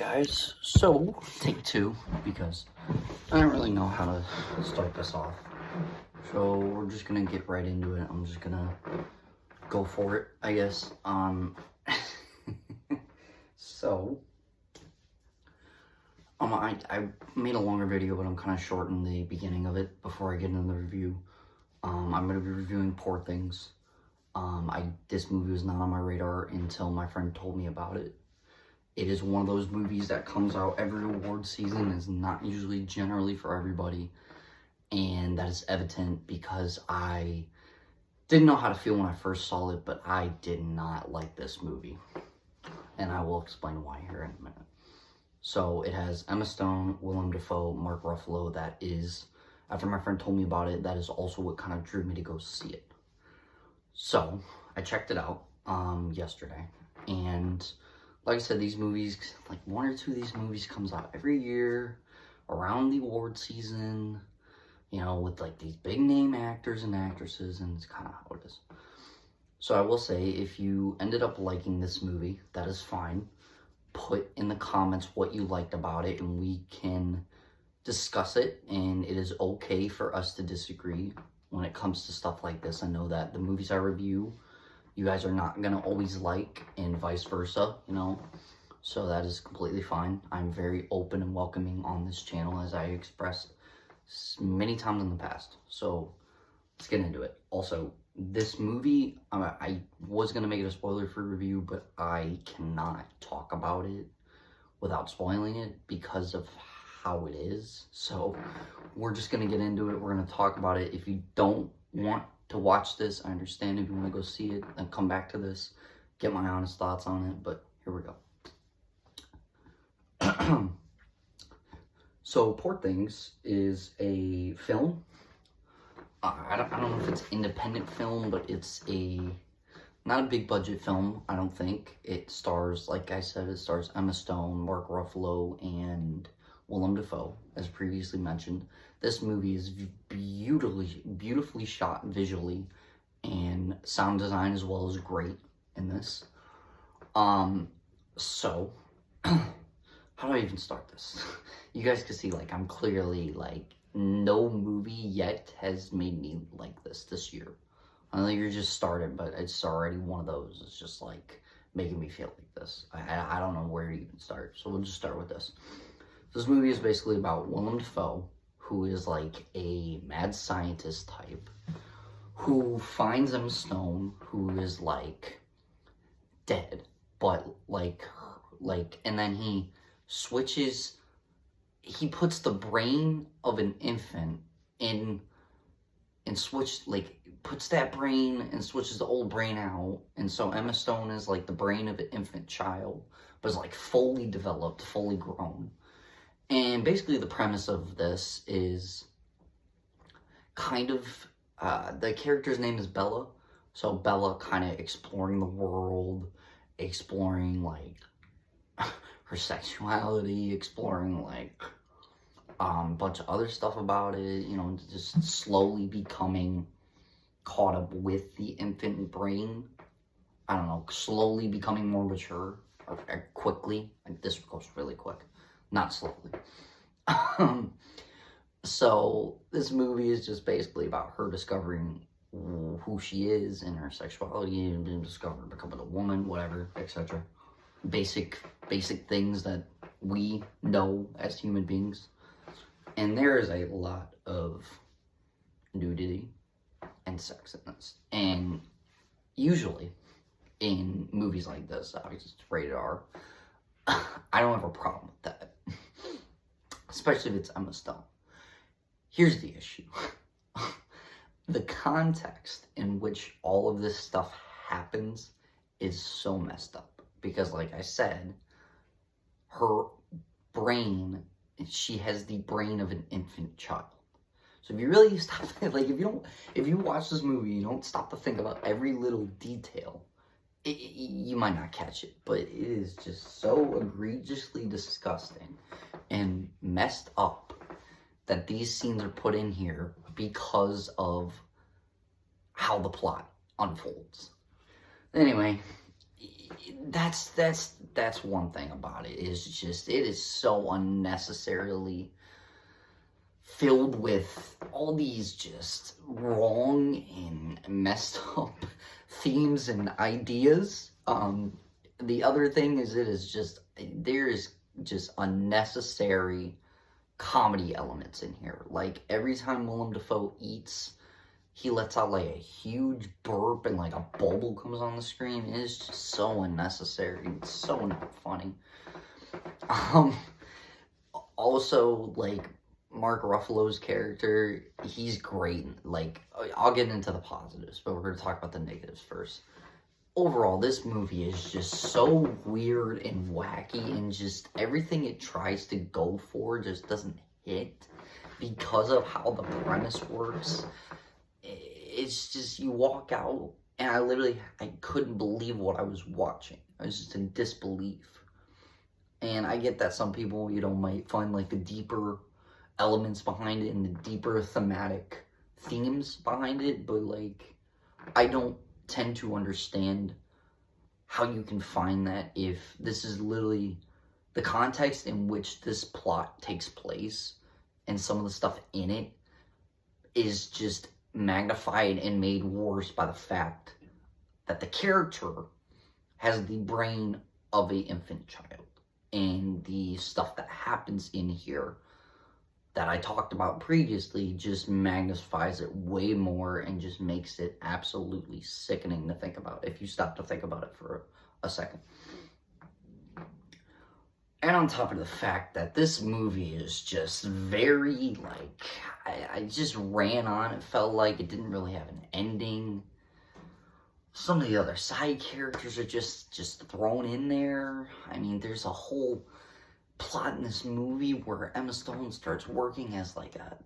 guys, so take two, because I don't really know how to start this off. So we're just gonna get right into it. I'm just gonna go for it, I guess. So I made a longer video, but I'm kind of shortening the beginning of it before I get into the review. I'm gonna be reviewing Poor Things. This movie was not on my radar until my friend told me about it. It is one of those movies that comes out every award season. It's not usually generally for everybody. And that is evident because I didn't know how to feel when I first saw it, but I did not like this movie. And I will explain why here in a minute. So it has Emma Stone, Willem Dafoe, Mark Ruffalo. That is, after my friend told me about it, that is also what kind of drew me to go see it. So I checked it out yesterday, and like I said, these movies, like one or two of these movies comes out every year around the award season, you know, with like these big name actors and actresses, and it's kind of how it is. So I will say, if you ended up liking this movie, that is fine. Put in the comments what you liked about it, and we can discuss it, and it is okay for us to disagree when it comes to stuff like this. I know that the movies I review, you guys are not going to always like, and vice versa, you know, so that is completely fine. I'm very open and welcoming on this channel, as I expressed many times in the past. So let's get into it. Also, this movie, I was going to make it a spoiler-free review, but I cannot talk about it without spoiling it because of how it is. So we're just going to get into it. We're going to talk about it. If you don't want to watch this, I understand. If you want to go see it, then come back to this, get my honest thoughts on it, but here we go. So Poor Things is a film. I don't know if it's independent film, but it's not a big budget film, I don't think. It stars, like I said, it stars Emma Stone, Mark Ruffalo, and Willem Dafoe, as previously mentioned. This movie is beautifully shot visually, and sound design as well is great in this. So how do I even start this? You guys can see, like, I'm clearly, like, no movie yet has made me like this year. I know you're just started, but it's already one of those. It's just, like, making me feel like this. I don't know where to even start, so we'll just start with this. This movie is basically about Willem Dafoe, who is like a mad scientist type, who finds Emma Stone, who is like dead, but like, and then he puts the brain of an infant in, and puts that brain and switches the old brain out, and so Emma Stone is like the brain of an infant child, but is like fully developed, fully grown. And basically the premise of this is kind of, the character's name is Bella. So Bella kind of exploring the world, exploring like her sexuality, exploring like a bunch of other stuff about it, you know, just slowly becoming caught up with the infant brain. I don't know, slowly becoming more mature, or quickly. Like, this goes really quick. Not slowly. So this movie is just basically about her discovering who she is and her sexuality, and becoming a woman, whatever, etc. Basic things that we know as human beings. And there is a lot of nudity and sex in this. And usually in movies like this, obviously it's rated R, I don't have a problem with that. Especially if it's Emma Stone. Here's the issue. The context in which all of this stuff happens is so messed up. Because like I said, her brain, she has the brain of an infant child. So if you really stop, like if you watch this movie, you don't stop to think about every little detail, you might not catch it, but it is just so egregiously disgusting and messed up that these scenes are put in here because of how the plot unfolds. Anyway, that's one thing about it, is just, it is so unnecessarily filled with all these just wrong and messed up themes and ideas. The other thing is, there is just unnecessary comedy elements in here. Like, every time Willem Dafoe eats, he lets out like a huge burp and like a bubble comes on the screen. It is just so unnecessary. It's so not funny. Also, like, Mark Ruffalo's character, he's great. Like, I'll get into the positives, but we're going to talk about the negatives first. Overall, this movie is just so weird and wacky, and just everything it tries to go for just doesn't hit because of how the premise works. It's just, you walk out, and I couldn't believe what I was watching. I was just in disbelief. And I get that some people, might find like the deeper elements behind it and the deeper thematic themes behind it, but like, I don't tend to understand how you can find that if this is literally the context in which this plot takes place, and some of the stuff in it is just magnified and made worse by the fact that the character has the brain of an infant child. And the stuff that happens in here that I talked about previously just magnifies it way more and just makes it absolutely sickening to think about, if you stop to think about it for a second. And on top of the fact that this movie is just very, like, I just ran on. It felt like it didn't really have an ending. Some of the other side characters are just thrown in there. I mean, there's a whole plot in this movie where Emma Stone starts working as like a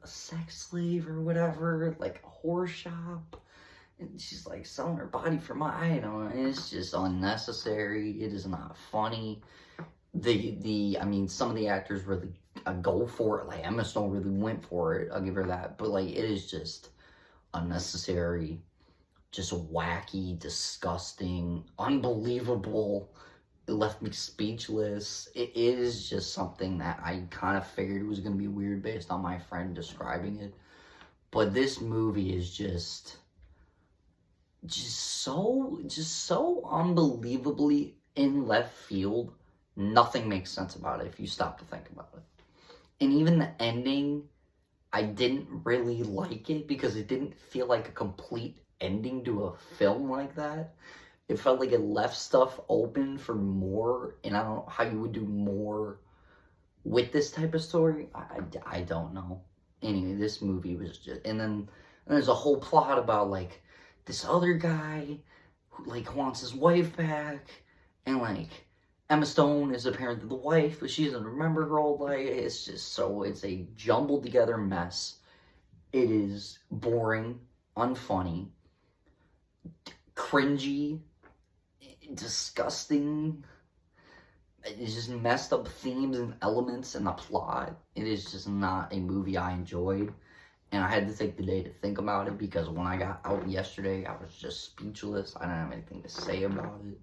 sex slave or whatever, like a horror shop, and she's like selling her body for money. I don't know. It's just unnecessary. It is not funny. I mean, some of the actors really go for it. Like, Emma Stone really went for it. I'll give her that. But like, it is just unnecessary. Just wacky, disgusting, unbelievable. It left me speechless. It is just something that I kind of figured was going to be weird based on my friend describing it. But this movie is just so unbelievably in left field. Nothing makes sense about it if you stop to think about it. And even the ending, I didn't really like it because it didn't feel like a complete ending to a film like that. It felt like it left stuff open for more, and I don't know how you would do more with this type of story. I don't know. Anyway, this movie was just, and then there's a whole plot about like this other guy who like wants his wife back, and like Emma Stone is apparently the wife, but she doesn't remember her old life. It's a jumbled together mess. It is boring, unfunny, cringy, disgusting. It's just messed up themes and elements in the plot. It is just not a movie I enjoyed. And I had to take the day to think about it because when I got out yesterday, I was just speechless. I didn't have anything to say about it.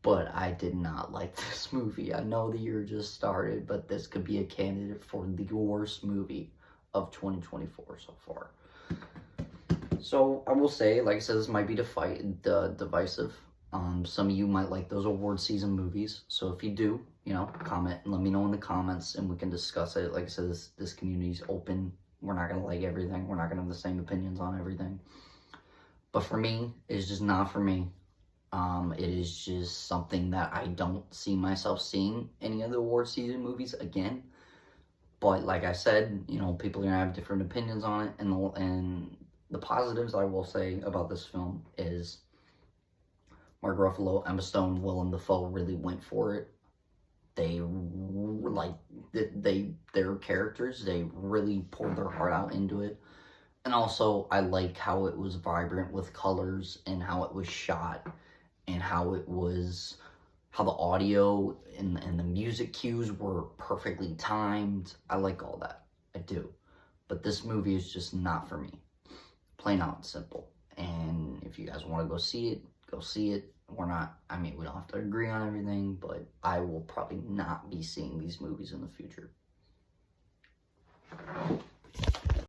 But I did not like this movie. I know the year just started, but this could be a candidate for the worst movie of 2024 so far. So I will say, like I said, this might be divisive. Some of you might like those award season movies. So if you do, comment and let me know in the comments and we can discuss it. Like I said, this community's open. We're not going to like everything. We're not going to have the same opinions on everything. But for me, it's just not for me. It is just something that I don't see myself seeing any of the award season movies again. But like I said, people are going to have different opinions on it. And the positives I will say about this film is Mark Ruffalo, Emma Stone, Willem Dafoe really went for it. Their characters, they really poured their heart out into it. And also, I like how it was vibrant with colors and how it was shot and how the audio and the music cues were perfectly timed. I like all that. I do. But this movie is just not for me. Plain out and simple. And if you guys want to go see it, go see it. we're not, I mean, we don't have to agree on everything, but I will probably not be seeing these movies in the future.